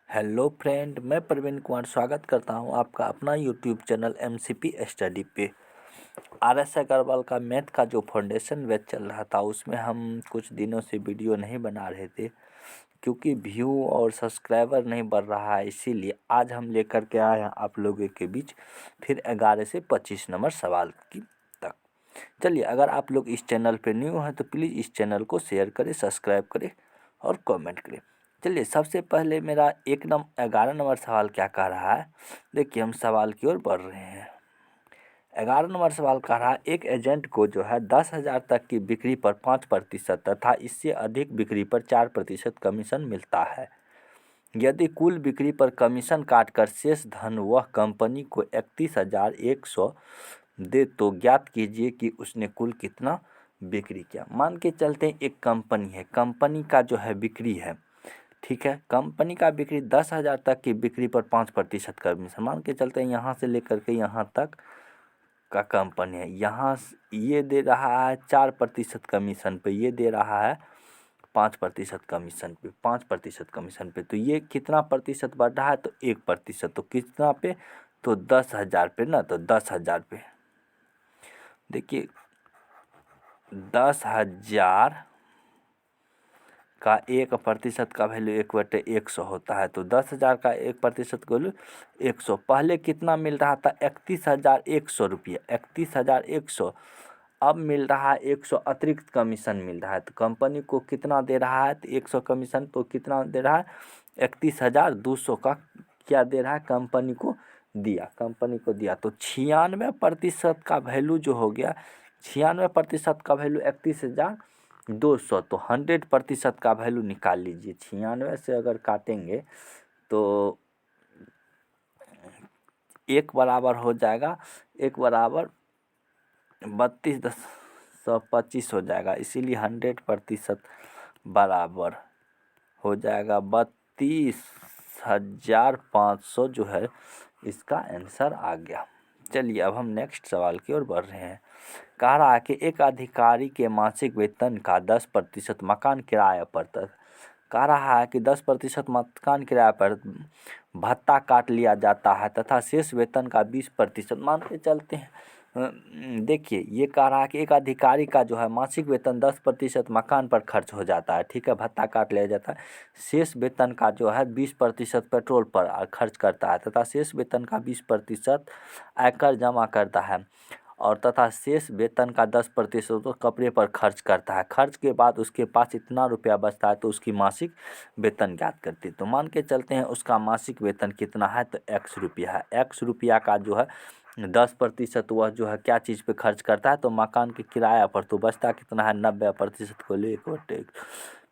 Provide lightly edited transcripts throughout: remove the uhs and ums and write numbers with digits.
Hello friend, मैं प्रवीण कुमार स्वागत करता हूं आपका अपना यूट्यूब चैनल एमसीपी स्टडी पे। आरएस अग्रवाल का मैथ का जो फाउंडेशन बैच चल रहा था उसमें हम कुछ दिनों से वीडियो नहीं बना रहे थे क्योंकि व्यू और सब्सक्राइबर नहीं बढ़ रहा है। इसीलिए आज हम लेकर के आए हैं आप लोगों के बीच फिर 11 से 25 नंबर सवाल की तक। चलिए, अगर आप लोग इस चैनल पे न्यू हैं तो प्लीज़ इस चैनल को शेयर करें, सब्सक्राइब करें और कमेंट करें। चलिए, सबसे पहले मेरा 11 नंबर सवाल क्या कह रहा है, देखिए हम सवाल की ओर बढ़ रहे हैं। 11 नंबर सवाल कह रहा है, एक एजेंट को जो है 10,000 तक की बिक्री पर 5% तथा इससे अधिक बिक्री पर 4% कमीशन मिलता है। यदि कुल बिक्री पर कमीशन काटकर शेष धन वह कंपनी को 31,100 दे तो ज्ञात कीजिए कि उसने कुल कितना बिक्री किया। मान के चलते हैं एक कंपनी है, कंपनी का जो है बिक्री है, ठीक है, कंपनी का बिक्री 10,000 तक की बिक्री पर 5% कमीशन। मान के चलते हैं यहाँ से लेकर के यहाँ तक का कंपनी है, यहाँ ये दे रहा है 4% कमीशन पे, ये दे रहा है 5% कमीशन पे, 5% कमीशन पे। तो ये कितना प्रतिशत बढ़ रहा है, तो 1%। तो कितना पे, तो 10,000 पे ना, तो 10,000 पे देखिए 10,000 का 1% का वैल्यू 1/100 होता है। तो 10,000 का 1% का वैल्यू 100। पहले कितना मिल रहा था, 31,100 रुपये, 31,100। अब मिल रहा है 100 अतिरिक्त कमीशन मिल रहा है। तो कंपनी को कितना दे रहा है, तो 100 कमीशन, तो कितना दे रहा है, 31,200 का क्या दे रहा है, कंपनी को दिया, कंपनी को दिया। तो 96% का वैल्यू जो हो गया, 96% का वैल्यू 31,200। तो 100% का वैल्यू निकाल लीजिए। 96 से अगर काटेंगे तो 1 बराबर हो जाएगा, 1 बराबर 32,25 हो जाएगा। इसीलिए 100% बराबर हो जाएगा 32,500 जो है इसका आंसर आ गया। चलिए, अब हम नेक्स्ट सवाल की ओर बढ़ रहे हैं। कह रहा है कि एक अधिकारी के मासिक वेतन का 10% मकान किराए पर कह रहा है कि 10% मकान किराए पर भत्ता काट लिया जाता है तथा शेष वेतन का 20% मान के चलते हैं। देखिए, ये कह रहा है कि एक अधिकारी का जो है मासिक वेतन 10% मकान पर खर्च हो जाता है, ठीक है, भत्ता काट लिया जाता है। शेष वेतन का जो है 20% पेट्रोल पर खर्च करता है तथा शेष वेतन का 20% आयकर जमा करता है और तथा शेष वेतन का 10% तो कपड़े पर खर्च करता है। खर्च के बाद उसके पास इतना रुपया बचता है तो उसकी मासिक वेतन ज्ञात करती है। तो मान के चलते हैं उसका मासिक वेतन कितना है, तो x रुपया है। x रुपया का जो है 10% वह जो है क्या चीज़ पे खर्च करता है, तो मकान के किराया पर। तो बचता कितना है, 90% को ले 1/1।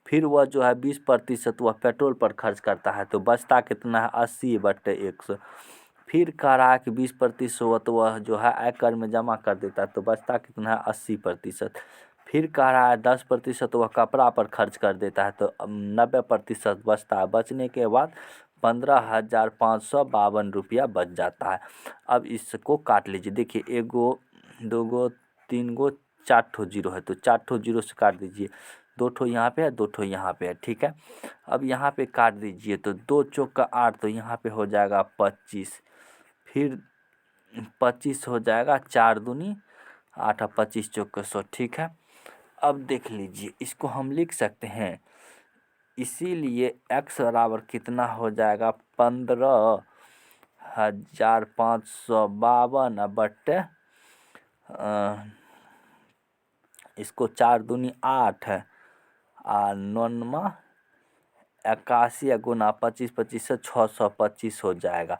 फिर वह जो है 20% वह पेट्रोल पर खर्च करता है, तो बचता कितना है, 80/100। फिर कह रहा है कि 20% वह जो है आयकर में जमा कर देता है, तो बचता कितना है, 80%। फिर कह रहा है 10% वह कपड़ा पर खर्च कर देता है, तो 90% बचता है। बचने के बाद 15,552 रुपया बच जाता है। अब इसको काट लीजिए। देखिए, 1 गो 2 गो 3 गो 4 ठो जीरो है, तो 4 ठो जीरो से काट दीजिए। 2 ठो यहाँ पे है, 2 ठो यहाँ पे है, ठीक है। अब यहाँ पे काट दीजिए, तो 2 चौक का 8, तो यहाँ पे हो जाएगा 25। फिर 25 हो जाएगा, 4 दूनी 8 और 25 चौक का 100, ठीक है। अब देख लीजिए, इसको हम लिख सकते हैं। इसीलिए x बराबर कितना हो जाएगा, 15,552 बट्टे इसको 4 दूनी 8 है और 9 81 गुना 25 से 625 हो जाएगा।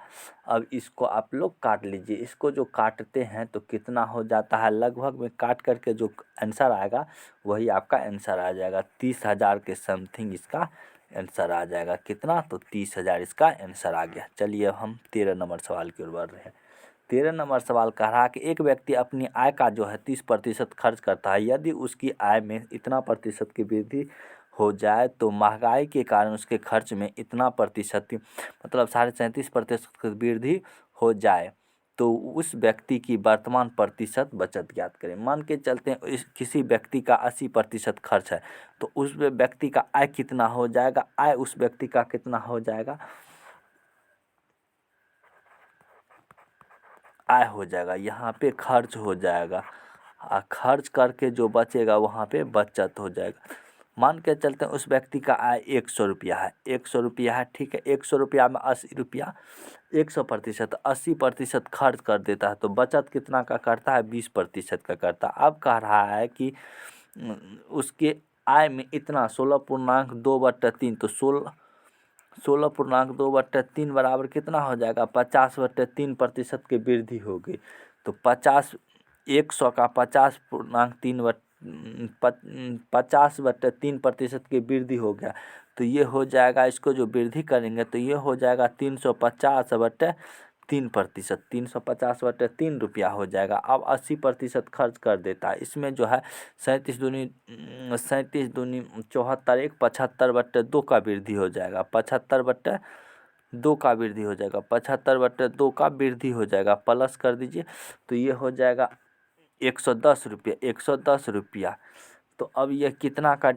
अब इसको आप लोग काट लीजिए। इसको जो काटते हैं तो कितना हो जाता है, लगभग में काट करके जो आंसर आएगा वही आपका आंसर आ जाएगा। 30,000 के समथिंग इसका आंसर आ जाएगा। कितना, तो 30,000 इसका आंसर आ गया। चलिए, अब हम 13 नंबर सवाल की ओर बढ़ रहे हैं। 13 नंबर सवाल कह रहा है कि एक व्यक्ति अपनी आय का जो है 30% खर्च करता है। यदि उसकी आय में इतना प्रतिशत की वृद्धि हो जाए तो महंगाई के कारण उसके खर्च में इतना प्रतिशत, मतलब 37.5% की वृद्धि हो जाए तो उस व्यक्ति की वर्तमान प्रतिशत बचत ज्ञात करें। मान के चलते हैं इस किसी व्यक्ति का 80% खर्च है, तो उस व्यक्ति का आय कितना हो जाएगा, आय उस व्यक्ति का कितना हो जाएगा, आय हो जाएगा, यहाँ पे खर्च हो जाएगा, खर्च करके जो बचेगा वहाँ पे बचत हो जाएगा। मान के चलते हैं उस व्यक्ति का आय 100 रुपया है, 100 रुपया है, ठीक है। 100 रुपया में 80 रुपया, 100% 80% खर्च कर देता है, तो बचत कितना का करता है? 20% का करता है। अब कह रहा है कि उसके आय में इतना 16.2/3, तो 16.2/3 बराबर कितना हो जाएगा? 50/3% की वृद्धि हो गई। तो 100 का 50/3% की वृद्धि हो गया, तो ये हो जाएगा, इसको जो वृद्धि करेंगे तो ये हो जाएगा 350/3%, 350/3 रुपया हो जाएगा। अब 80% खर्च कर देता है। इसमें जो है 37 दूनी 74, 75/2 का वृद्धि हो जाएगा, 75/2 का वृद्धि हो जाएगा, 75/2 का वृद्धि हो जाएगा, प्लस कर दीजिए, तो ये हो जाएगा 110 रुपया, 110 रुपया। तो अब यह कितना का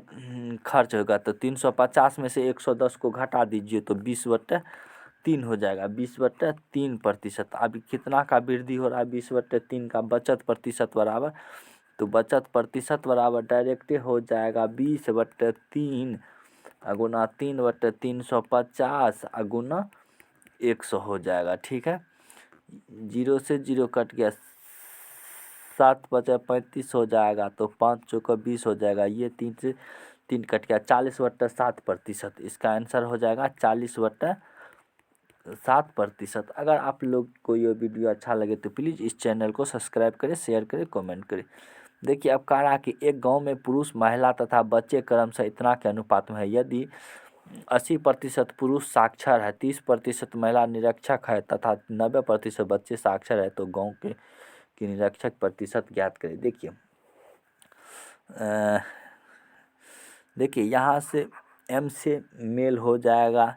खर्च होगा? तो 350 में से 110 को घटा दीजिए तो 20/3 हो जाएगा, 20/3%। अभी कितना का वृद्धि हो रहा है? 20/3 का। बचत प्रतिशत बराबर, तो बचत प्रतिशत बराबर डायरेक्ट हो जाएगा 20/3 गुना 3/350 गुना 100 हो जाएगा, ठीक है। 0 से 0 कट गया, 7 बचा 35 हो जाएगा, तो 5 चौका 20 हो जाएगा, ये 3 से 3 कट गया, 40/7%। इसका आंसर हो जाएगा 40/7%। अगर आप लोग को ये वीडियो अच्छा लगे तो प्लीज़ इस चैनल को सब्सक्राइब करें, शेयर करें, कमेंट करें। देखिए, अब कह रहा कि एक गांव में पुरुष, महिला तथा बच्चे क्रमशः इतना के अनुपात में है। यदि 80% पुरुष साक्षर है, 30% महिला निरक्षर है तथा 90% बच्चे साक्षर है, तो गांव के की निरक्षर प्रतिशत ज्ञात करें। देखिए यहाँ से M से मेल हो जाएगा,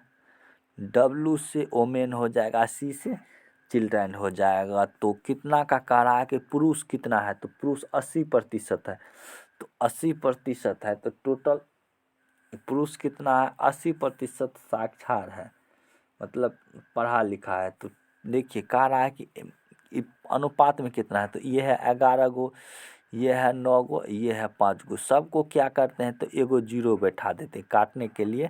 W से वोमेन हो जाएगा, C से चिल्ड्रन हो जाएगा। तो कितना का कह रहा है कि पुरुष कितना है? तो पुरुष 80% है, तो 80% है, तो टोटल पुरुष कितना है? 80% साक्षर है, मतलब पढ़ा लिखा है। तो देखिए कह रहा है कि अनुपात में कितना है? तो ये है 11 गो, ये है 9 गो, ये है 5 गो। सबको क्या करते हैं? तो एगो 0 बैठा देते हैं, काटने के लिए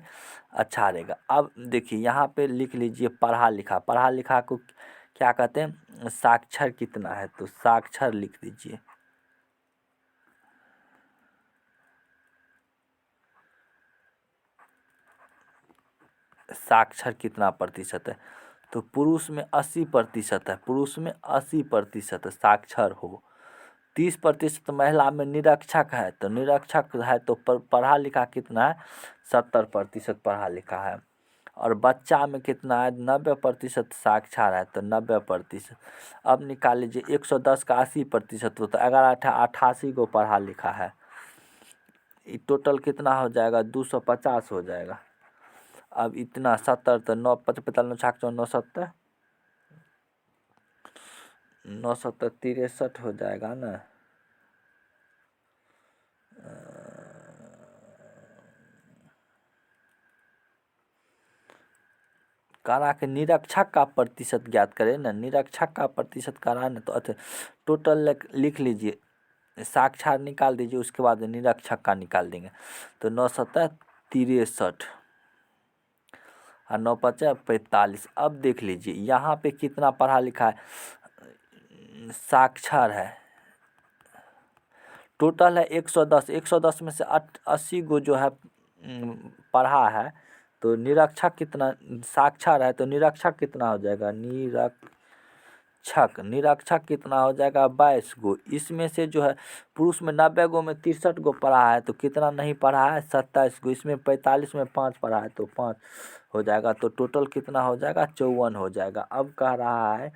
अच्छा रहेगा। अब देखिए यहाँ पे लिख लीजिए पढ़ा लिखा। पढ़ा लिखा को क्या कहते हैं? साक्षर कितना है? तो साक्षर लिख दीजिए। साक्षर कितना प्रतिशत है? तो पुरुष में 80% है, पुरुष में 80% साक्षर हो। 30% महिला में निरक्षर है, तो निरक्षर है तो पढ़ा लिखा कितना है? 70% पढ़ा लिखा है। और बच्चा में कितना है? 90% साक्षर है, तो 90%। अब निकाल लीजिए 110 का 80% हो, तो 11×8 = 88 को पढ़ा लिखा है। टोटल कितना हो जाएगा? 250 हो जाएगा। अब इतना 70, तो 9 5 45 66 9 70 9 70 63 हो जाएगा ना। कारा के निरक्षर का प्रतिशत ज्ञात करें ना, निरक्षर का प्रतिशत करा ना, तो अच्छा टोटल लिख लीजिए, साक्षर निकाल दीजिए, उसके बाद निरक्षर का निकाल देंगे। तो 9 7 63 और 9 5 45। अब देख लीजिए यहाँ पे कितना पढ़ा लिखा है? साक्षर है, टोटल है 110। 110 में से 80 गो जो है पढ़ा है, तो निरक्षर कितना? साक्षर है, तो निरक्षर कितना हो जाएगा? निरक्षर कितना हो जाएगा? 22 गो। इसमें से जो है पुरुष में 90 गो में 63 गो पढ़ा है, तो कितना नहीं पढ़ा है? 27 गो। इसमें 45 में 5 पढ़ा है, तो 5 हो जाएगा। तो टोटल कितना हो जाएगा? 54 हो जाएगा। अब कह रहा है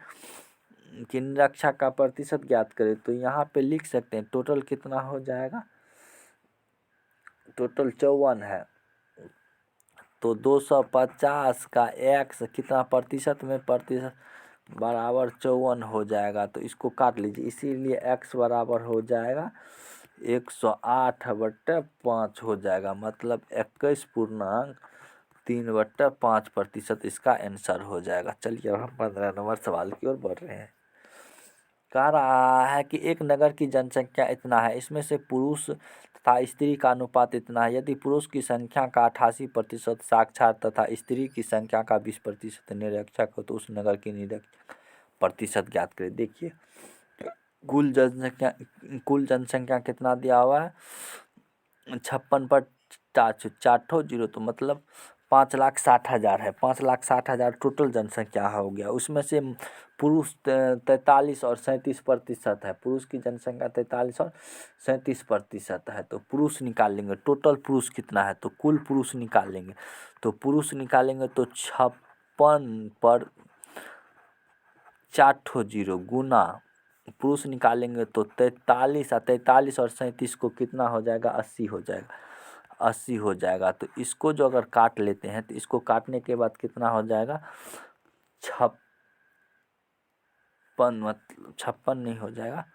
कि निरक्षर का प्रतिशत ज्ञात करें, तो यहाँ पे लिख सकते हैं टोटल कितना हो जाएगा? टोटल 54 है, तो 250 का x कितना प्रतिशत में? प्रतिशत बराबर 54 हो जाएगा। तो इसको काट लीजिए, इसीलिए x बराबर हो जाएगा 108/5 हो जाएगा, मतलब 21.3/5% इसका आंसर हो जाएगा। चलिए अब हम 15 नंबर सवाल की ओर बढ़ रहे हैं। कह रहा है कि एक नगर की जनसंख्या इतना है, इसमें से पुरुष तथा स्त्री का अनुपात इतना है। यदि पुरुष की संख्या का 88% साक्षर तथा स्त्री की संख्या का 20% निरक्षर हो तो उस नगर की निरक्षर प्रतिशत ज्ञात करें। देखिए कुल जनसंख्या कितना दिया हुआ है, 56 पर 4 जीरो, तो मतलब 5,60,000 है। 5,60,000 टोटल जनसंख्या हो गया। उसमें से पुरुष 43 और 37% है। पुरुष की जनसंख्या 43 और 37% है। तो पुरुष निकाल लेंगे, टोटल पुरुष कितना है, तो कुल पुरुष निकाल लेंगे। तो पुरुष निकालेंगे तो 56 पर 4 जीरो गुना पुरुष निकालेंगे तो 43 और 37 को कितना हो जाएगा, 80 हो जाएगा। 80 हो जाएगा। तो इसको जो अगर काट लेते हैं तो इसको काटने के बाद कितना हो जाएगा, 56, मतलब 56 नहीं हो जाएगा,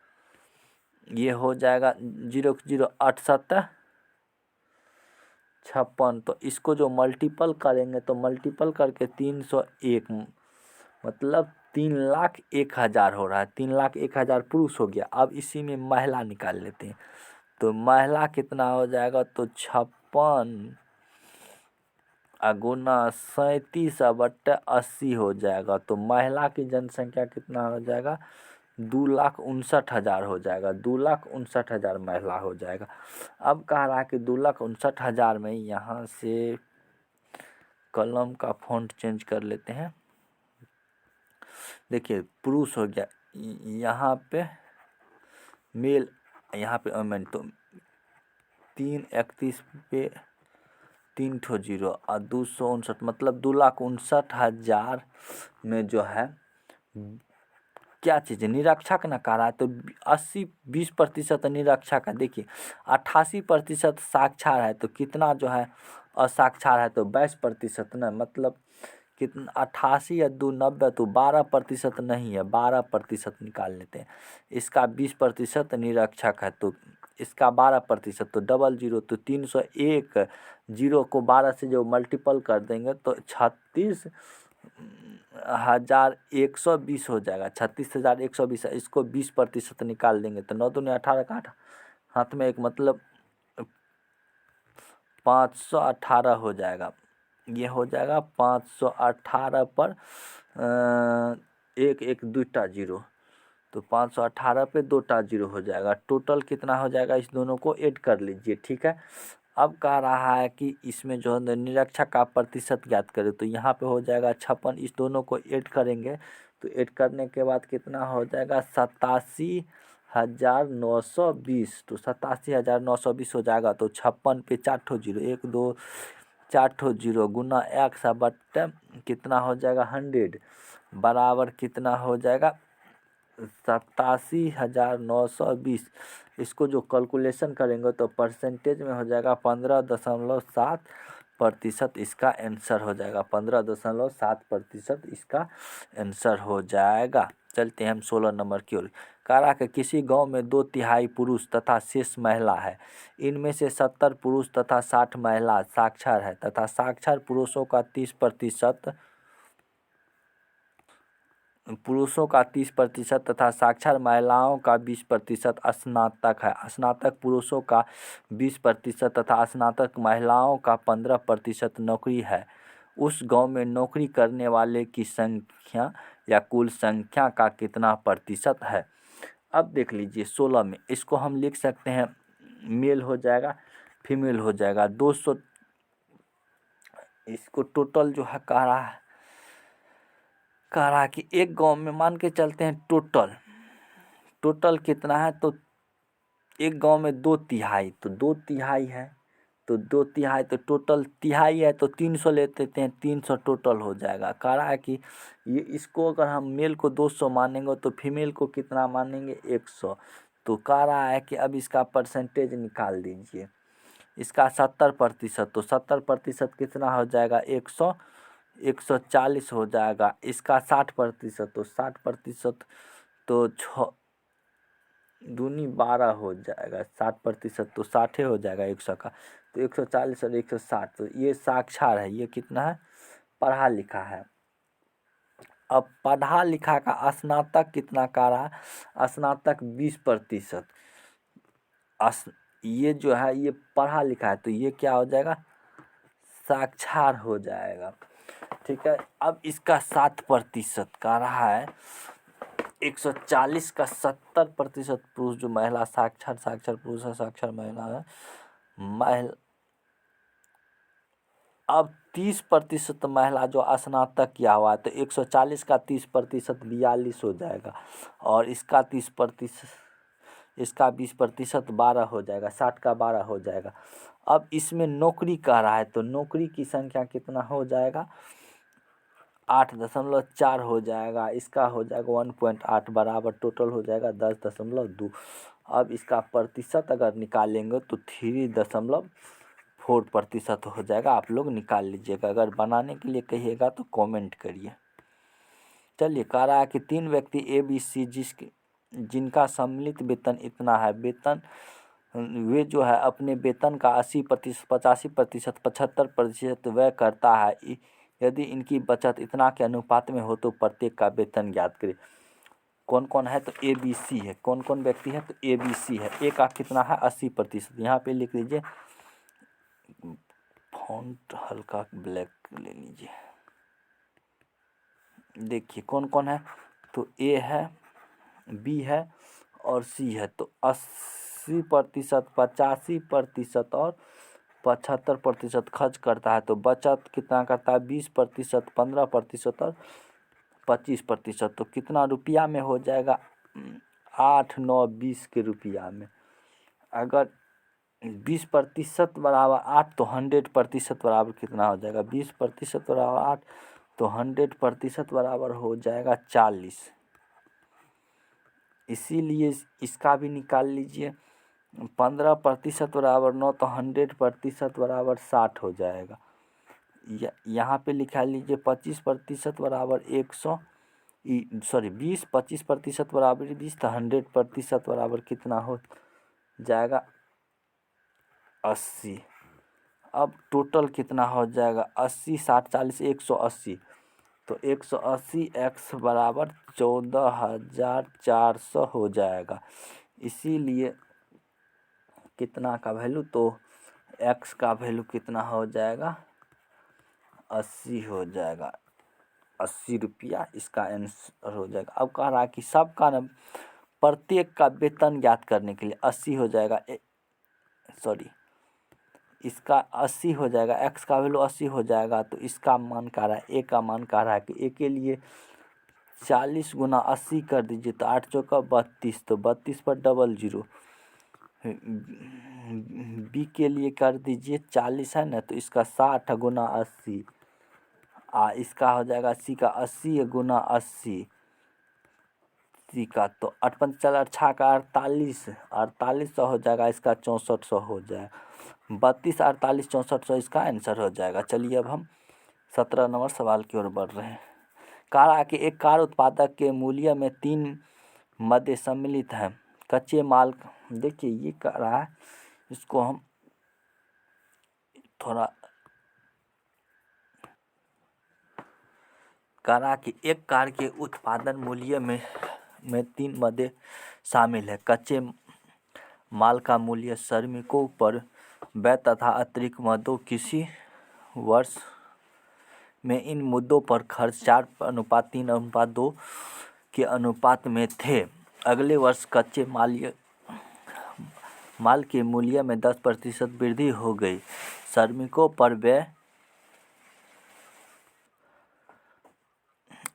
ये हो जाएगा 0 0 8 7 56। तो इसको जो मल्टीपल करेंगे तो मल्टीपल करके 301, मतलब 3,01,000 हो रहा है। 3,01,000 पुरुष हो गया। अब इसी में महिला निकाल लेते हैं। तो महिला कितना हो जाएगा, तो 56 गुना 37/80 हो जाएगा। तो महिला की जनसंख्या कितना हो जाएगा, 2,59,000 हो जाएगा। 2,59,000 महिला हो जाएगा। अब कह रहा है कि 2,59,000 में यहाँ से कलम का फॉन्ट चेंज कर लेते हैं। देखिए पुरुष हो गया, यहाँ पे मेल, यहाँ पे वुमेन, तो 331 पे 3 ठो जीरो और 259, मतलब 2,59,000 में जो है क्या चीज़ है, निरक्षक न कह रहा है। तो 20% निरक्षक है। देखिए 88% साक्षर है, तो कितना जो है असाक्षर है, तो 22% ना, मतलब कितना 88 या 2 90, तो 12% नहीं है, 12% निकाल लेते हैं। इसका 20% निरक्षक है, तो इसका 12%, तो डबल जीरो, तो 301 जीरो को 12 से जो मल्टीपल कर देंगे तो 36,120 हो जाएगा। 36,120 है। इसको 20% निकाल देंगे तो 9 दूनी 18 का 8 हाथ में एक, मतलब 518 हो जाएगा। ये हो जाएगा 518 पर 1 2 जीरो, तो 518 पे 2 जीरो हो जाएगा। टोटल कितना हो जाएगा, इस दोनों को ऐड कर लीजिए, ठीक है। अब कह रहा है कि इसमें जो है निरक्षर का प्रतिशत ज्ञात करें, तो यहाँ पे हो जाएगा 56। इस दोनों को ऐड करेंगे तो ऐड करने के बाद कितना हो जाएगा, 87,920, तो 87,920 हो जाएगा। तो 56 पे 4 ठो जीरो, 1 2 4 ठो जीरो गुना 100 बट्टे कितना हो जाएगा, 100 बराबर कितना हो जाएगा, 87,920। इसको जो कैलकुलेशन करेंगे तो परसेंटेज में हो जाएगा 15.7%। इसका आंसर हो जाएगा 15.7% इसका आंसर हो जाएगा। चलते हैं हम 16 नंबर की ओर। कह रहा कि किसी गांव में 2/3 पुरुष तथा शेष महिला है। इनमें से 70 पुरुष तथा 60 महिला साक्षर है तथा साक्षर पुरुषों का 30% तथा साक्षर महिलाओं का 20% स्नातक है। स्नातक पुरुषों का 20% तथा स्नातक महिलाओं का 15% नौकरी है। उस गांव में नौकरी करने वाले की संख्या या कुल संख्या का कितना प्रतिशत है। अब देख लीजिए 16 में इसको हम लिख सकते हैं, मेल हो जाएगा, फीमेल हो जाएगा। 200, इसको टोटल जो है कह रहा है कि एक गांव में मान के चलते हैं टोटल कितना है, तो एक गांव में 2/3, तो 2/3 है, तो 2/3, तो टोटल तिहाई है, तो 300 ले लेते हैं, 300 टोटल हो जाएगा। कह रहा है कि ये इसको अगर हम मेल को 200 मानेंगे तो फीमेल को कितना मानेंगे, 100। तो कह रहा है कि अब इसका परसेंटेज निकाल दीजिए। इसका 70%, तो 70% कितना हो जाएगा, 140 हो जाएगा। इसका 60%, तो 60%, तो 6 दूनी 12 हो जाएगा। 60%, तो 60 हो जाएगा 100 का, तो 140 और 160, तो ये साक्षर है, ये कितना है, पढ़ा लिखा है। अब पढ़ा लिखा का स्नातक कितना का रहा, स्नातक 20%। ये जो है ये पढ़ा लिखा है, तो ये क्या हो जाएगा, साक्षर हो जाएगा। ठीक है, अब इसका 7% का रहा है, 140 का 70% पुरुष जो महिला साक्षर पुरुष है, साक्षर महिला है, अब 30% महिला जो स्नातक किया हुआ है, तो 140 का 30% 42 हो जाएगा, और इसका 30%, इसका 20% 12 हो जाएगा, 60 का 12 हो जाएगा। अब इसमें नौकरी कह रहा है, तो नौकरी की संख्या कितना हो जाएगा, 8.4 हो जाएगा, इसका हो जाएगा 1.8 बराबर टोटल हो जाएगा 10.2। अब इसका प्रतिशत अगर निकालेंगे तो 3.4% हो जाएगा। आप लोग निकाल लीजिएगा, अगर बनाने के लिए कहिएगा तो कमेंट करिए। चलिए, कह रहा है कि 3 व्यक्ति ABC जिनका सम्मिलित वेतन इतना है, वेतन वे जो है अपने वेतन का 80%, 85%, 75% व्यय करता है। यदि इनकी बचत इतना के अनुपात में हो तो प्रत्येक का वेतन ज्ञात करें। कौन कौन है, तो ABC है। कौन कौन व्यक्ति है, तो ABC है। ए का कितना है, 80%। यहाँ पे लिख लीजिए, फॉन्ट हल्का ब्लैक ले लीजिए। देखिए कौन कौन है, तो ए है, बी है और सी है। तो 80%, 85% और 75% खर्च करता है। तो बचत कितना करता है, 20%, 15% और 25%। तो कितना रुपया में हो जाएगा, 8, 9, 20 के रुपया में। अगर 20% बराबर 8 तो 100% बराबर कितना हो जाएगा, 20% बराबर 8 तो 100% बराबर हो जाएगा 40। इसीलिए इसका भी निकाल लीजिए, 15% बराबर 9 तो 100% बराबर 60 हो जाएगा। यहाँ पे लिखा लीजिए 25% बराबर 100, 20, 25% बराबर 20 तो 100% बराबर कितना हो जाएगा, 80। अब टोटल कितना हो जाएगा, 80, 60, 40, 180। तो 180 x बराबर 14,400 हो जाएगा। इसीलिए कितना का वैल्यू, तो x का वैल्यू कितना हो जाएगा, 80 हो जाएगा, 80 रुपया इसका आंसर हो जाएगा। अब कह रहा है कि सबका न प्रत्येक का वेतन ज्ञात करने के लिए 80 हो जाएगा, इसका 80 हो जाएगा, x का वैल्यू 80 हो जाएगा। तो इसका मान कह रहा है, ए का मान कह रहा है कि ए के लिए 40 गुना 80 कर दीजिए, तो 8 चौका 32, तो 32 पर 00। बी के लिए कर दीजिए 40 है ना, तो इसका 60 गुना 80, इसका हो जाएगा सी का 80 गुना 80, सी का तो 8×4 का 4800 हो जाएगा, इसका 6400 हो जाएगा। 32, 48, 6400 इसका आंसर हो जाएगा। चलिए अब हम 17 नंबर सवाल की ओर बढ़ रहे हैं। कहा कि एक कार उत्पादक के मूल्य में 3 मदे सम्मिलित हैं। कच्चे माल, देखिए ये कह रहा है, इसको हम थोड़ा, कह रहा कि एक कार के उत्पादन मूल्य में 3 मदे शामिल है। कच्चे माल का मूल्य, श्रमिकों पर व्यय तथा अतिरिक्त मदों। किसी वर्ष में इन मुद्दों पर खर्च 4:3:2 के अनुपात में थे। अगले वर्ष कच्चे माल के मूल्य में 10% वृद्धि हो गई। श्रमिकों पर व्यय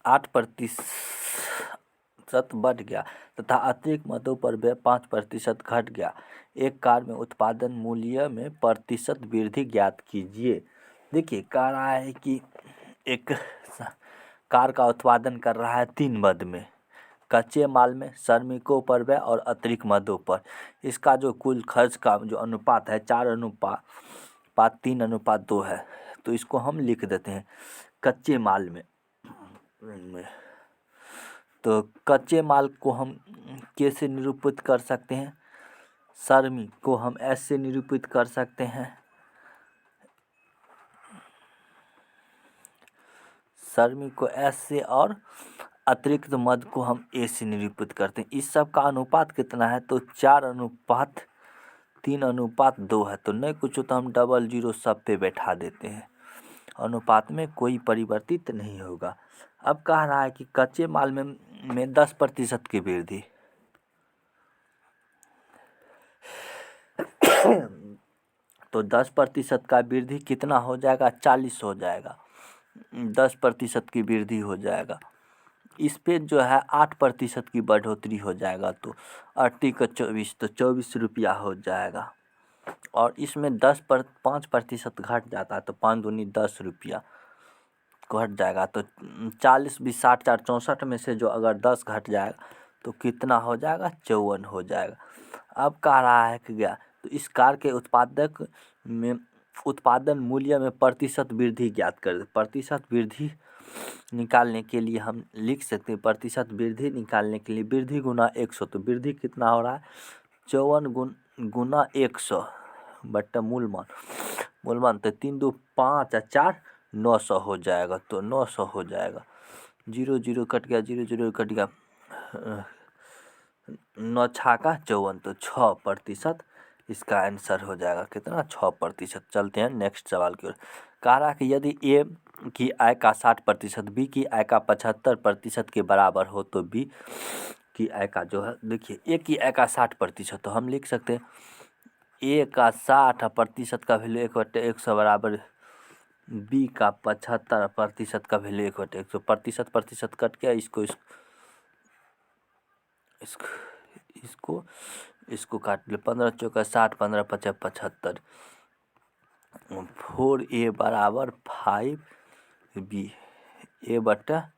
8% बढ़ गया तथा अतिरिक्त मदों पर व्यय 5% घट गया। एक कार में उत्पादन मूल्य में प्रतिशत वृद्धि ज्ञात कीजिए। देखिए कह रहा है कि एक कार का उत्पादन कर रहा है 3 मद में, कच्चे माल में, श्रमिकों पर व्यय और अतिरिक्त मदों पर। इसका जो कुल खर्च का जो अनुपात है 4:3:2 है। तो इसको हम लिख देते हैं कच्चे माल में। तो कच्चे माल को हम कैसे निरूपित कर सकते हैं, श्रमिक को हम ऐसे निरूपित कर सकते हैं, सरमी को एस से और अतिरिक्त मद को हम ए से निरूपित करते हैं। इस सब का अनुपात कितना है? तो 4:3:2 है। तो नहीं कुछ तो हम 00 सब पे बैठा देते हैं, अनुपात में कोई परिवर्तित नहीं होगा। अब कह रहा है कि कच्चे माल में 10% की वृद्धि तो 10% का वृद्धि कितना हो जाएगा? 40 हो जाएगा। 10% की वृद्धि हो जाएगा। इस पे जो है 8% की बढ़ोतरी हो जाएगा, तो 8 का 24 तो 24 रुपया हो जाएगा। और इसमें 5% घट जाता है तो 5 दूनी 10 रुपया घट जाएगा। तो 40 20 60 4 64 में से जो अगर 10 घट जाएगा तो कितना हो जाएगा? 54 हो जाएगा। अब कह रहा है कि क्या? तो इस कार के उत्पादन मूल्य में प्रतिशत वृद्धि ज्ञात कर। प्रतिशत वृद्धि निकालने के लिए हम लिख सकते हैं, प्रतिशत वृद्धि निकालने के लिए वृद्धि गुना 100। तो वृद्धि कितना हो रहा है? 54 गुना 100 बट्टा मूलमान तो 3 2 5 और 4 900 हो जाएगा। तो 900 हो जाएगा। 0 0 कट गया, 0 0 कट गया, 9 छाका 54 तो 6% इसका आंसर हो जाएगा। कितना? 6%। चलते हैं नेक्स्ट सवाल की ओर। कह रहा है कि यदि ए की आय का 60% बी की आय का 75% के बराबर हो तो बी की आय का जो है, देखिए ए की आय का 60%, तो हम लिख सकते हैं ए का 60% का वैल्यू 1/100 बराबर बी का 75% का वैल्यू 1/100। प्रतिशत कट गया, इसको काट ले। 15 चौका 60, 15 पचा 75। 4a बराबर 5b, ए बट्टा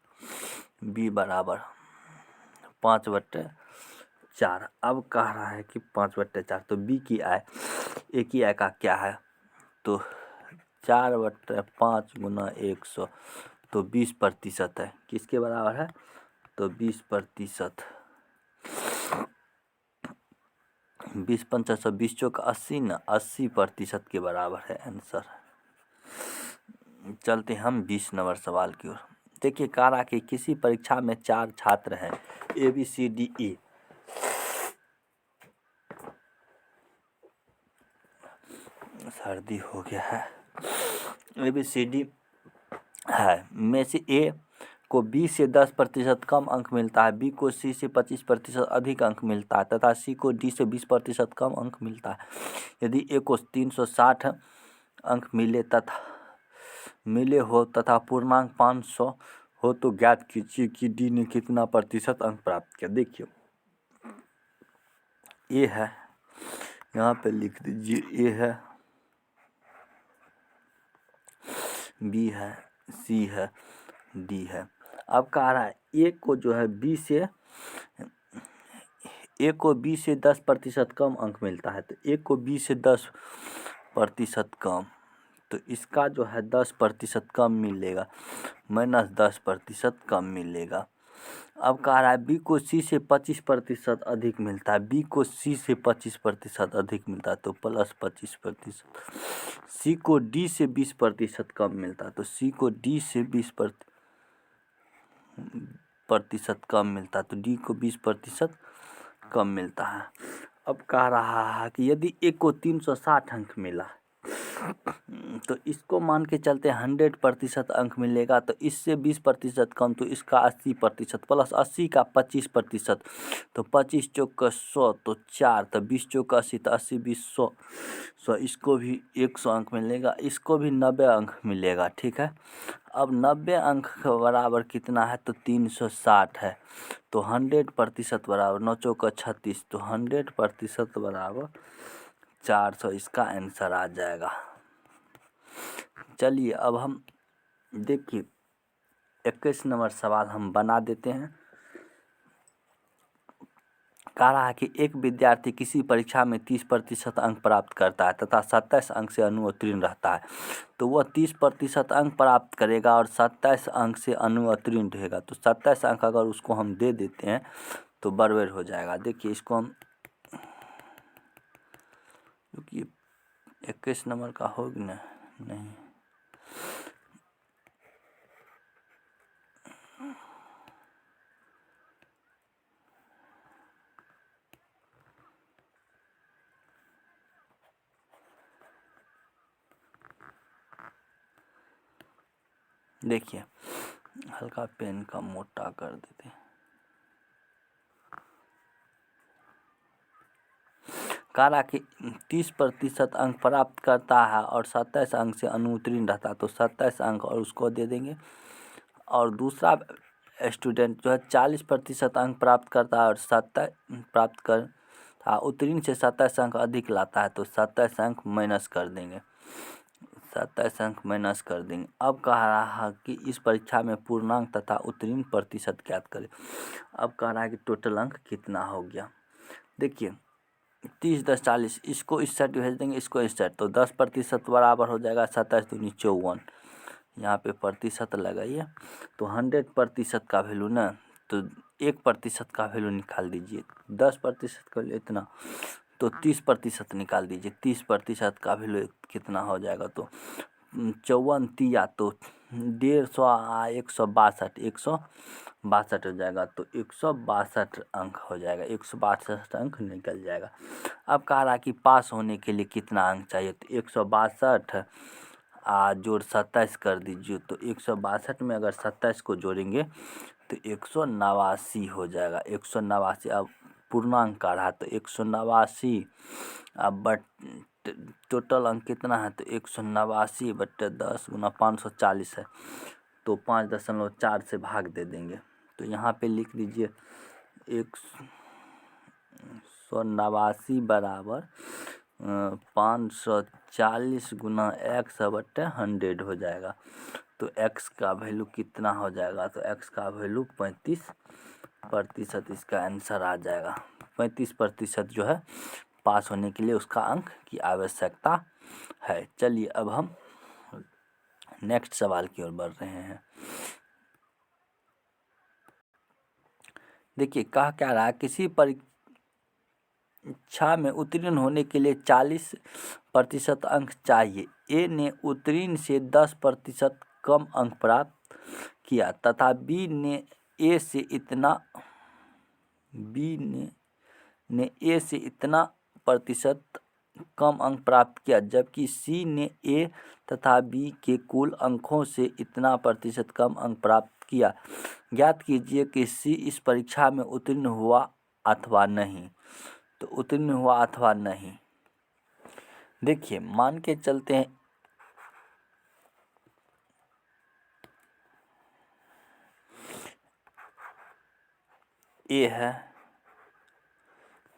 बी बराबर 5/4। अब कह रहा है कि 5/4, तो बी की आय, ए की आय का क्या है? तो 4/5 गुना 100 तो 20% है। किसके बराबर है? तो 20%। 20 50 20 चौक 80 ना, 80% के बराबर है आंसर। चलते हम 20 नंबर सवाल की ओर। देखिए कह रहा कि किसी परीक्षा में 4 छात्र हैं ABCDE। सर्दी हो गया है। ABCD है में से ए को बी से 10% कम अंक मिलता है, बी को सी से 25% अधिक अंक मिलता है तथा सी को डी से 20% कम अंक मिलता है। यदि ए को 360 अंक मिले हो तथा पूर्णांक 500 हो तो ज्ञात कीजिए कि डी ने कितना प्रतिशत अंक प्राप्त किया। देखिए ए है, यहाँ पे लिख दीजिए ए है, बी है, सी है, डी है। अब कह रहा है ए को जो है बी से 10% कम अंक मिलता है, तो ए को बी से 10% कम, तो इसका जो है 10% कम मिलेगा, -10% कम मिलेगा। अब कह रहा है बी को सी से 25% अधिक मिलता है, बी को सी से 25% अधिक मिलता है तो +25%। सी को डी से 20% कम मिलता है, तो सी को डी से 20% कम मिलता है, तो डी को 20% कम मिलता है। अब कह रहा है कि यदि ए को 360 अंक मिला तो इसको मान के चलते 100% अंक मिलेगा, तो इससे 20% कम तो इसका 80% प्लस 80 का 25%, तो 25 चौक 100 तो 4, तो 20 चौक 80 तो 80 20 100, इसको भी 100 अंक मिलेगा, इसको भी 90 अंक मिलेगा। ठीक है, अब 90 अंक का बराबर कितना है? तो 360 है, तो 100% बराबर 9 चौक 36, तो 100% बराबर 400 इसका आंसर आ जाएगा। चलिए अब हम देखिए 21 नंबर सवाल हम बना देते हैं। कह रहा है कि एक विद्यार्थी किसी परीक्षा में 30% अंक प्राप्त करता है तथा 27 अंक से अनुत्तीर्ण रहता है, तो वह 30% अंक प्राप्त करेगा और 27 अंक से अनुत्तीर्ण रहेगा। तो 27 अंक अगर उसको हम दे देते हैं तो बराबर हो जाएगा। देखिए इसको हम, क्योंकि 21 नंबर का होगा ना, नहीं देखिए हल्का पेन का मोटा कर देते हैं। कहा कि 30% अंक प्राप्त करता है और 27 अंक से अनुत्तीर्ण रहता है, तो 27 अंक और उसको दे देंगे। और दूसरा स्टूडेंट जो है 40% अंक प्राप्त करता है और 27 प्राप्त कर उत्तीर्ण से 27 अंक अधिक लाता है, तो 27 अंक माइनस कर देंगे, 27 अंक माइनस कर देंगे। अब कह रहा है कि इस परीक्षा में पूर्णांक तथा उत्तीर्ण प्रतिशत ज्ञात करें। अब कह रहा है कि टोटल अंक कितना हो गया। देखिए 30 10 40, इसको इस साइड भेज देंगे, इसको इस साइड, तो 10% बराबर हो जाएगा 27 दूनी 54। यहाँ पे प्रतिशत लगाइए, तो 100% का वैल्यू ना, तो 1% का वैल्यू निकाल दीजिए। 10% का इतना, तो 30% निकाल दीजिए। 30% का वैल्यू कितना हो जाएगा, तो 54 तिया तो 150 162, 162 हो जाएगा, तो 162 अंक हो जाएगा, 162 अंक निकल जाएगा। अब कह रहा कि पास होने के लिए कितना अंक चाहिए, तो 162 जोड़ 27 कर दीजिए, तो 162 में अगर 27 को जोड़ेंगे तो 189 हो जाएगा। 189, अब पूर्णांक का रहा तो 189, अब बट टोटल अंक कितना है, तो 189 बटे 10 गुना 540 है, तो 5.4 से भाग दे देंगे। तो यहाँ पे लिख दीजिए 189 बराबर 540 गुना x बटे 100 हो जाएगा। तो x का वैल्यू कितना हो जाएगा, तो x का वैल्यू 35% इसका आंसर आ जाएगा। 35% जो है पास होने के लिए उसका अंक की आवश्यकता है। चलिए अब हम नेक्स्ट सवाल की ओर बढ़ रहे हैं। देखिए कहा क्या रहा, किसी परीक्षा में उत्तीर्ण होने के लिए 40% अंक चाहिए। ए ने उत्तीर्ण से 10% कम अंक प्राप्त किया तथा बी ने ए से इतना प्रतिशत कम अंक प्राप्त किया, जबकि सी ने ए तथा बी के कुल अंकों से इतना प्रतिशत कम अंक प्राप्त किया। ज्ञात कीजिए कि सी इस परीक्षा में उत्तीर्ण हुआ अथवा नहीं। तो उत्तीर्ण हुआ अथवा नहीं, देखिए मान के चलते हैं ए है,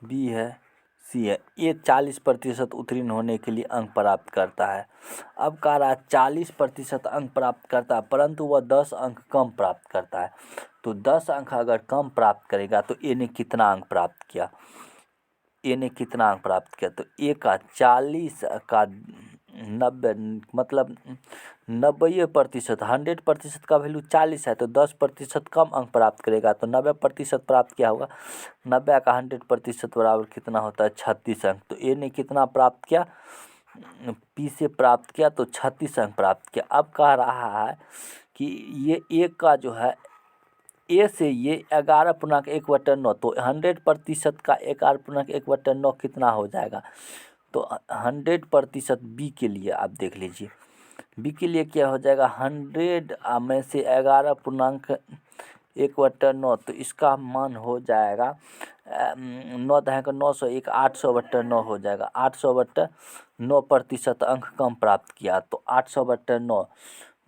बी है, सी है। ये 40% उत्तीर्ण होने के लिए अंक प्राप्त करता है। अब कह रहा है 40% अंक प्राप्त करता है, परंतु वह 10 अंक कम प्राप्त करता है। तो 10 अंक अगर कम प्राप्त करेगा तो ए ने कितना अंक प्राप्त किया, ए ने कितना अंक प्राप्त किया, तो ए का 40 का 90, मतलब 90%, 100% का वैल्यू 40 है, तो 10% कम अंक प्राप्त करेगा, तो 90% प्राप्त किया होगा। 90 का 100% बराबर कितना होता है, 36 अंक। तो ए ने कितना प्राप्त किया, पी से प्राप्त किया, तो 36 अंक प्राप्त किया। अब कह रहा है कि ये ए का जो है, ए से ये 11.1/9, तो 100% का 11.1/9 कितना हो जाएगा, तो 100% बी के लिए आप देख लीजिए। बी के लिए क्या हो जाएगा, 100 में से 11.1/9, तो इसका मान हो जाएगा 9 दहाई का 900, 800/9 हो जाएगा। 800/9% अंक कम प्राप्त किया, तो 800/9,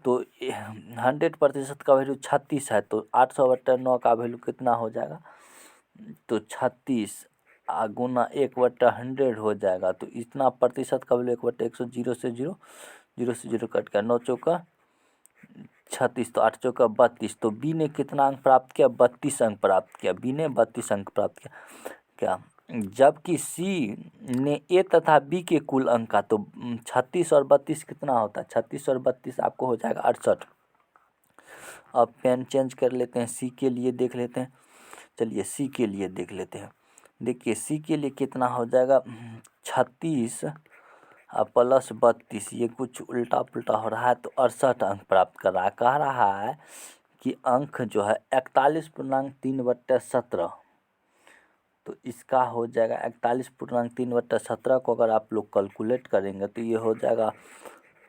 तो 100% का वैल्यू 36 है, तो 800/9 का वैल्यू कितना हो जाएगा, तो 36 गुना 1/100 हो जाएगा। तो इतना प्रतिशत का वैल्यू 1/100, 0 से 0, 0 से 0 कट गया, 9 चौका 36, तो 8 चौका 32। तो बी ने कितना अंक प्राप्त किया, 32 अंक प्राप्त किया। बी ने 32 अंक प्राप्त किया क्या, जबकि सी ने ए तथा बी के कुल अंक का, तो 36 और 32 कितना होता है, 36 और 32 आपको हो जाएगा 68। अब पेन चेंज कर लेते हैं, सी के लिए देख लेते हैं। चलिए सी के लिए देख लेते हैं। देखिए सी के लिए कितना हो जाएगा, 36 प्लस 32, ये कुछ उल्टा पुल्टा हो रहा है, तो 68 अंक प्राप्त कर रहा है। कह रहा है कि अंक जो है 41.3/17, तो इसका हो जाएगा 41.3/17 को अगर आप लोग कैलकुलेट करेंगे तो ये हो जाएगा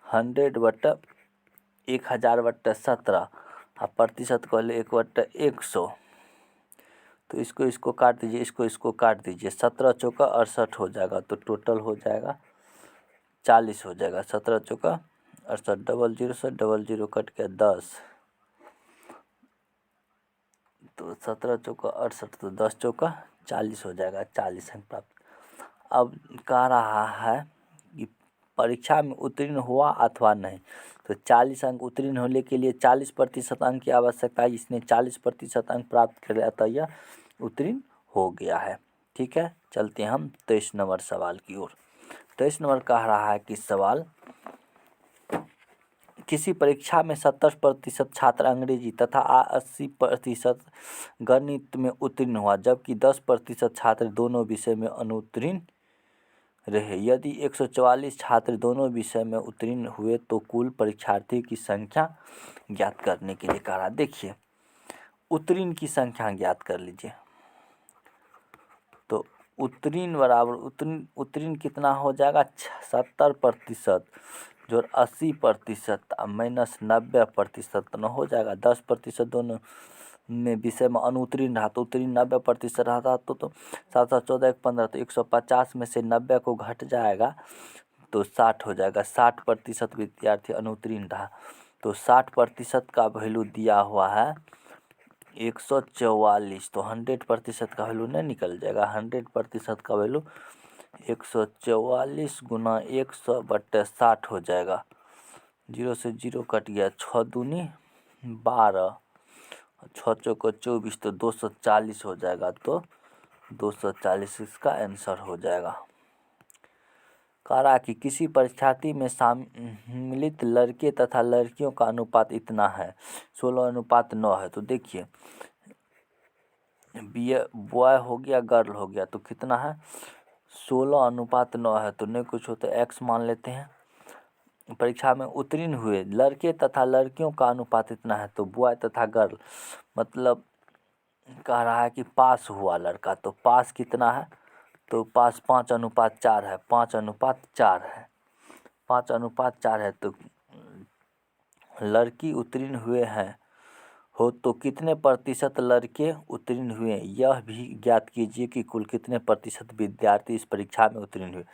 100/, 1000/17 आप प्रतिशत को ले 1/100, तो इसको काट दीजिए, इसको काट दीजिए, 17 चौका 68 हो जाएगा, तो टोटल हो जाएगा 40 हो जाएगा। 17 चौका 68, 00 से 00 कट गया 10, तो 17 चौका 68, तो 10 चौका 40 हो जाएगा, 40 अंक प्राप्त। अब कह रहा है कि परीक्षा में उत्तीर्ण हुआ अथवा नहीं, तो 40 अंक उत्तीर्ण होने के लिए 40% अंक की आवश्यकता है। इसने 40% अंक प्राप्त कर लिया, तो यह उत्तीर्ण हो गया है। ठीक है, चलते हैं हम 23 नंबर सवाल की ओर। 23 नंबर कह रहा है कि सवाल, किसी परीक्षा में 70% छात्र अंग्रेजी तथा 80% गणित में उत्तीर्ण हुआ, जबकि 10% छात्र दोनों विषय में अनुत्तीर्ण रहे। यदि 144 छात्र दोनों विषय में उत्तीर्ण हुए तो कुल परीक्षार्थी की संख्या ज्ञात करने के लिए कह रहा। देखिए, उत्तीर्ण की संख्या ज्ञात कर लीजिए, तो उत्तीर्ण बराबर उत्तीर्ण कितना हो जाएगा, 70% जो 80% माइनस 90% न हो जाएगा। 10% दोनों में विषय में अनुत्तीर्ण रहा, तो उत्तीर्ण 90% रहा, तो 7 7 14 1 15, तो 150 में से 90 को घट जाएगा तो 60 हो जाएगा। 60% विद्यार्थी अनुत्तीर्ण रहा, तो 60% का वैल्यू दिया हुआ है 144, तो 100% का वैल्यू नहीं निकल जाएगा। 100% का वैल्यू 144 गुना 100/60 हो जाएगा। 0 से 0 कट गया, 6 दूनी 12, 6 चौको 24, तो 240 हो जाएगा, तो 240 इसका आंसर हो जाएगा। कह रहा कि किसी परीक्षार्थी में सम्मिलित लड़के तथा लड़कियों का अनुपात इतना है, 16:9 है। तो देखिए, बॉय हो गया, गर्ल हो गया, तो कितना है, 16:9 है, तो नहीं कुछ हो तो x मान लेते हैं। परीक्षा में उत्तीर्ण हुए लड़के तथा लड़कियों का अनुपात इतना है, तो बॉय तथा गर्ल, मतलब कह रहा है कि पास हुआ लड़का, तो पास कितना है, तो पास 5:4 है, 5:4 है, 5:4 है। तो लड़की उत्तीर्ण हुए हैं हो तो कितने प्रतिशत लड़के उत्तीर्ण हुए, यह भी ज्ञात कीजिए कि कुल कितने प्रतिशत विद्यार्थी इस परीक्षा में उत्तीर्ण हुए।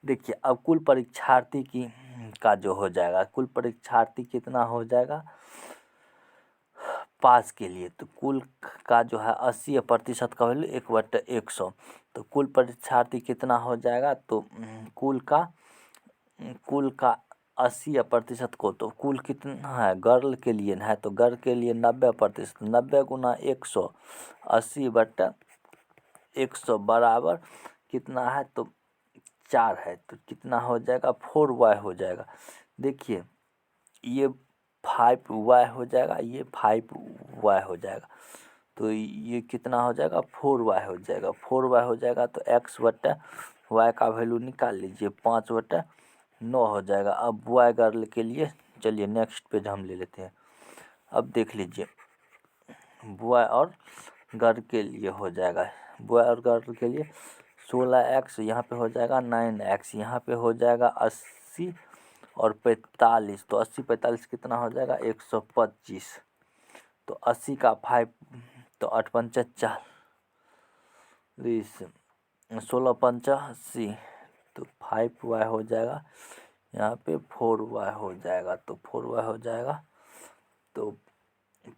देखिए, अब कुल परीक्षार्थी का जो हो जाएगा, कुल परीक्षार्थी कितना हो जाएगा पास के लिए, तो कुल का जो है 80% का वैल्यू 1/100, तो कुल परीक्षार्थी कितना हो जाएगा, तो कुल का 80% को, तो कुल कितना है गर्ल के लिए है, तो गर्ल के लिए 90%, 90 गुना 100, 80/100 बराबर कितना है, तो 4 है, तो कितना हो जाएगा 4y हो जाएगा। देखिए, ये 5y हो जाएगा, ये 5y हो जाएगा, तो ये कितना हो जाएगा 4y हो जाएगा। 4y हो जाएगा, तो x/y का वैल्यू निकाल लीजिए, 5/9 हो जाएगा। अब बॉय गर्ल के लिए चलिए नेक्स्ट पेज हम ले लेते हैं। अब देख लीजिए, बॉय और गर्ल के लिए हो जाएगा, बॉय और गर्ल के लिए 16x यहाँ पे हो जाएगा, 9x यहाँ पे हो जाएगा, 80 और 45, तो 80 45 कितना हो जाएगा 125, तो 80 का 5, तो 8×5 40, 16×5 तो 5y हो जाएगा, यहाँ पे 4y हो जाएगा, तो 4y हो जाएगा, तो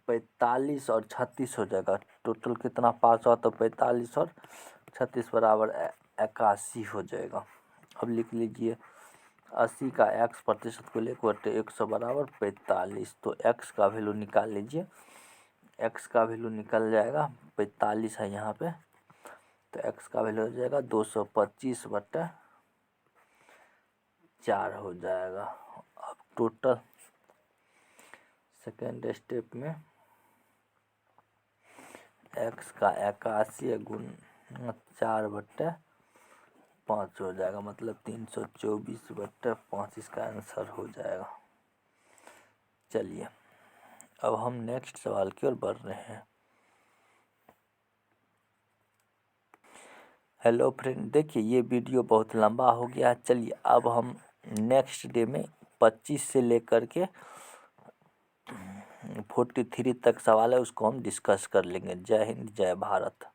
45 और 36 हो जाएगा। टोटल कितना पास हुआ, तो 45 और 36 बराबर 81 हो जाएगा। अब लिख लीजिए, 80 का x% को ले 1/100 बराबर 45, तो x का वैल्यू निकाल लीजिए, x का वैल्यू निकल जाएगा 45 है यहाँ पे, तो x का वैल्यू हो जाएगा 225/4 हो जाएगा। अब टोटल सेकेंड स्टेप में x का 81 गुना 4/5 हो जाएगा, मतलब 324/5 इसका आंसर हो जाएगा। चलिए, अब हम नेक्स्ट सवाल की ओर बढ़ रहे हैं। हेलो फ्रेंड, देखिए ये वीडियो बहुत लंबा हो गया है। चलिए अब हम नेक्स्ट डे में 25 से लेकर के 43 तक सवाल है, उसको हम डिस्कस कर लेंगे। जय हिंद, जय भारत।